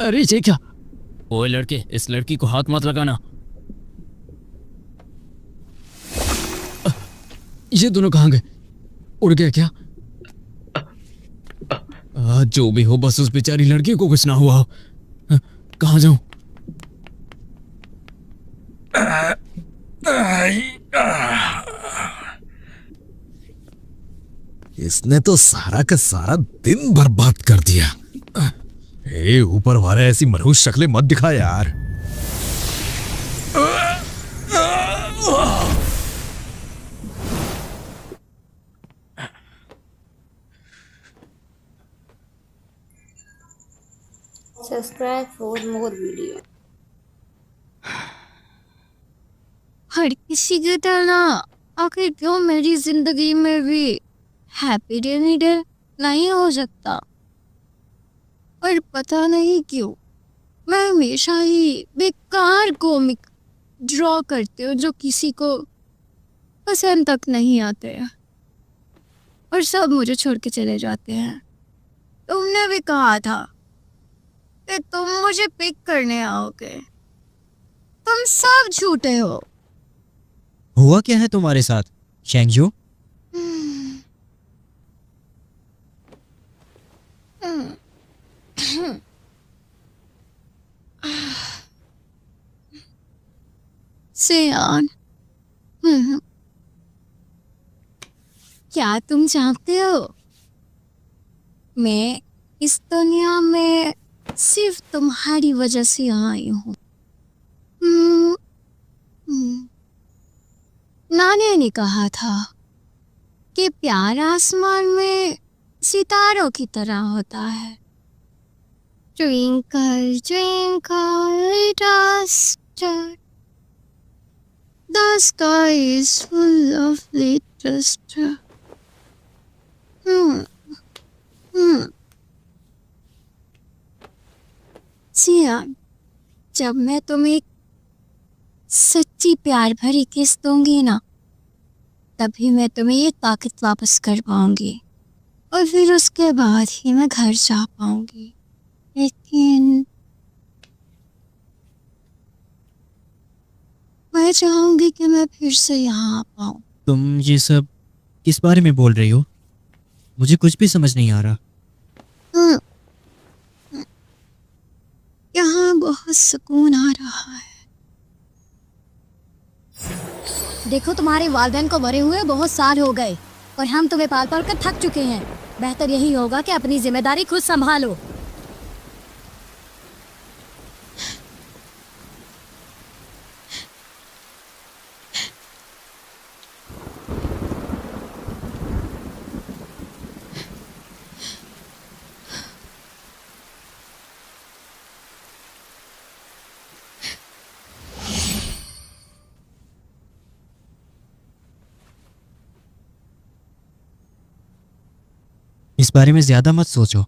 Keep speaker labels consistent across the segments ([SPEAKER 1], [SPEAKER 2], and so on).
[SPEAKER 1] अरे ये क्या? ओए लड़के, इस लड़की को हाथ मत लगाना। ये दोनों कहाँ गए? उड़ गया क्या? जो भी हो, बस उस बेचारी लड़की को कुछ ना हुआ हो। कहाँ जाऊं?
[SPEAKER 2] इसने तो सारा का सारा दिन बर्बाद कर दिया। ए ऊपर वाले ऐसी मनहूस शक्लें मत दिखा यार।
[SPEAKER 3] Subscribe for more video.
[SPEAKER 4] हर किसी की तरह आखिर क्यों मेरी जिंदगी में भी हैप्पी रेनी डे नहीं हो सकता? पर पता नहीं क्यों मैं हमेशा ही बेकार कॉमिक ड्रॉ करती हूँ जो किसी को पसंद तक नहीं आते हैं और सब मुझे छोड़ के चले जाते हैं। तुमने भी कहा था कि तुम मुझे पिक करने आओगे। तुम सब झूठे हो।
[SPEAKER 5] हुआ क्या है तुम्हारे साथ शेंगजू?
[SPEAKER 4] सियान, क्या तुम जानते हो मैं इस दुनिया में सिर्फ तुम्हारी वजह से आई हूँ। नानी ने कहा था कि प्यार आसमान में सितारों की तरह होता है। Twinkle, twinkle, little star, the sky is full of little stars. सियान, जब मैं तुम्हें सच्ची प्यार भरी किस दूंगी ना, तभी मैं तुम्हें ये ताकत वापस कर पाऊंगी और फिर उसके बाद ही मैं घर जा पाऊंगी। लेकिन मैं चाहूंगी कि मैं फिर से यहाँ आ पाऊँ।
[SPEAKER 5] तुम ये सब किस बारे में बोल रही हो? मुझे कुछ भी समझ नहीं आ रहा।
[SPEAKER 4] यहाँ बहुत सुकून आ रहा है।
[SPEAKER 6] देखो, तुम्हारे वालिदैन को मरे हुए बहुत साल हो गए और हम तुम्हें पाल पाल कर थक चुके हैं। बेहतर यही होगा कि अपनी जिम्मेदारी खुद संभालो।
[SPEAKER 5] इस बारे में ज्यादा मत सोचो,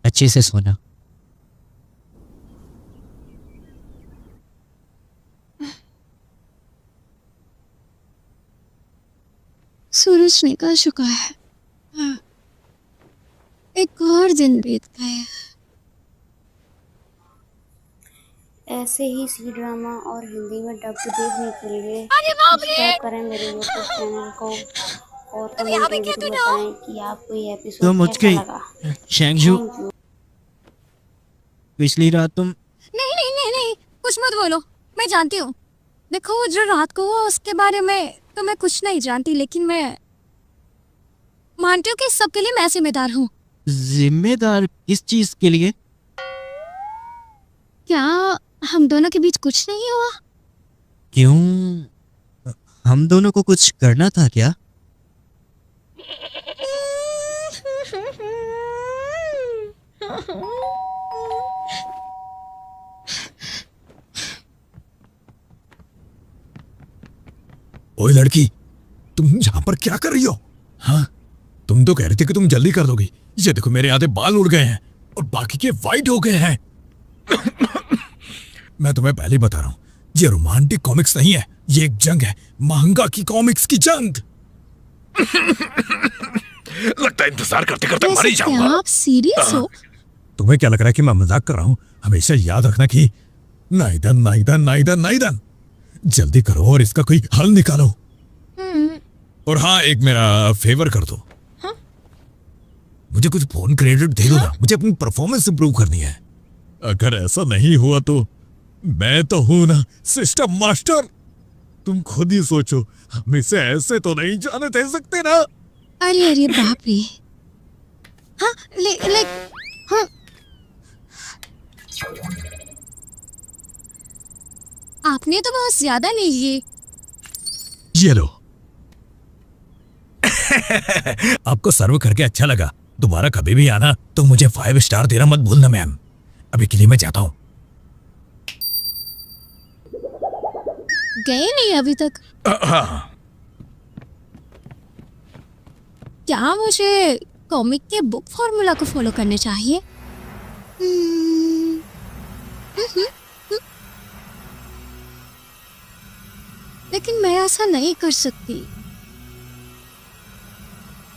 [SPEAKER 5] अच्छे से सोना।
[SPEAKER 4] सूरज निकल चुका है। एक और दिन बीत गया।
[SPEAKER 3] ऐसे ही सी ड्रामा और हिंदी में डब्ड देखने के लिए सब्सक्राइब करें मेरे यूट्यूब चैनल को और कमेंट में जरूर बताएं कि आपको ये एपिसोड
[SPEAKER 5] तुम मुझ
[SPEAKER 3] कैसा
[SPEAKER 5] गई
[SPEAKER 3] लगा।
[SPEAKER 5] शेंगजू,
[SPEAKER 3] Thank you.
[SPEAKER 5] पिछली रात तुम
[SPEAKER 4] नहीं नहीं नहीं नहीं, कुछ मत बोलो। मैं जानती हूँ। देखो, जो रात को हुआ उसके बारे में तो मैं कुछ नहीं जानती, लेकिन मैं मानती हूँ कि इस सब के लिए मैं जिम्मेदार हूँ।
[SPEAKER 5] जिम्मेदार किस चीज के लिए?
[SPEAKER 4] क्या हम दोनों के बीच कुछ नहीं हुआ?
[SPEAKER 5] क्यों, हम दोनों को कुछ करना था क्या?
[SPEAKER 2] ओए लड़की, तुम यहाँ पर क्या कर रही हो? हाँ, तुम तो कह रही थी कि तुम जल्दी कर दोगी। ये देखो, मेरे आधे बाल उड़ गए हैं और बाकी के वाइट हो गए हैं। मैं तुम्हें पहले ही बता रहा हूँ, ये रोमांटिक कॉमिक्स नहीं है, ये एक जंग है, महंगा की कॉमिक्स की जंग। लगता है इंतजार करते करते मर ही
[SPEAKER 4] वैसे
[SPEAKER 2] जाऊंगा।
[SPEAKER 4] क्या आप सीरियस हो?
[SPEAKER 2] तुम्हें क्या लग रहा है कि मैं मजाक कर रहा हूं? हमेशा याद रखना कि नाइदन नाइदन नाइदन नाइदन। जल्दी करो और इसका कोई हल निकालो। और हाँ, एक मेरा फेवर कर दो।
[SPEAKER 6] हाँ?
[SPEAKER 2] मुझे कुछ फोन क्रेडिट दे दो ना, मुझे अपनी परफॉर्मेंस इंप्रूव करनी है। अगर ऐसा नहीं हुआ तो मैं तो हूं ना सिस्टम मास्टर। तुम खुद ही सोचो, हम इसे ऐसे तो नहीं जाने दे सकते ना।
[SPEAKER 4] अरे अरे बाप रे। हाँ ले हाँ। आपने तो बहुत ज्यादा ले लिए।
[SPEAKER 2] ये लो। आपको सर्व करके अच्छा लगा। दोबारा कभी भी आना तो मुझे 5 स्टार देना मत भूलना मैम। अभी के लिए मैं जाता हूँ।
[SPEAKER 4] गए नहीं अभी तक? क्या मुझे कॉमिक के बुक फॉर्मूला को फॉलो करने चाहिए? लेकिन मैं ऐसा नहीं कर सकती।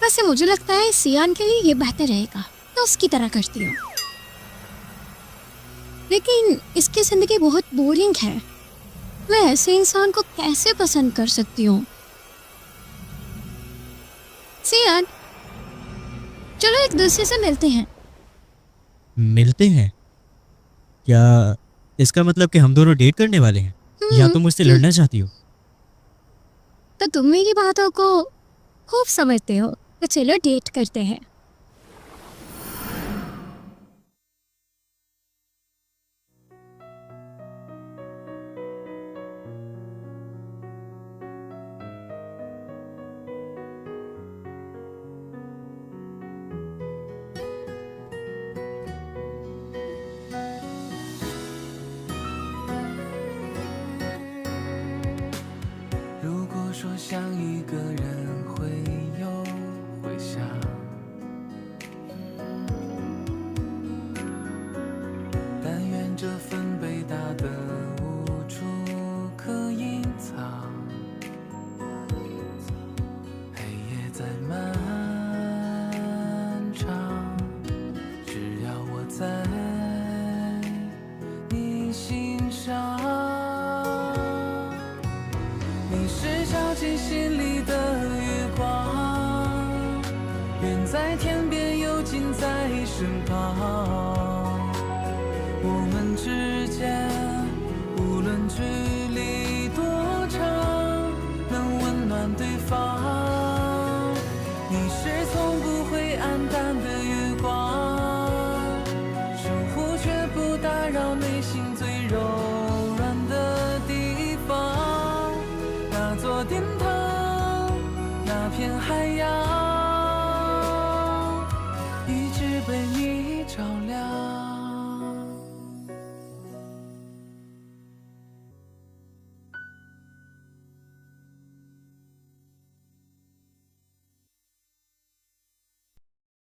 [SPEAKER 4] वैसे मुझे लगता है सियान के लिए ये बेहतर रहेगा, तो उसकी तरह करती हूँ। लेकिन इसकी जिंदगी बहुत बोरिंग है। मैं ऐसे इंसान को कैसे पसंद कर सकती हूँ? सियान, चलो एक दूसरे से मिलते हैं।
[SPEAKER 5] मिलते हैं? क्या इसका मतलब कि हम दोनों डेट करने वाले हैं? या तुम मुझसे लड़ना चाहती हो?
[SPEAKER 4] तो तुम मेरी बातों को खूब समझते हो, तो चलो डेट करते हैं।
[SPEAKER 7] 那片海洋。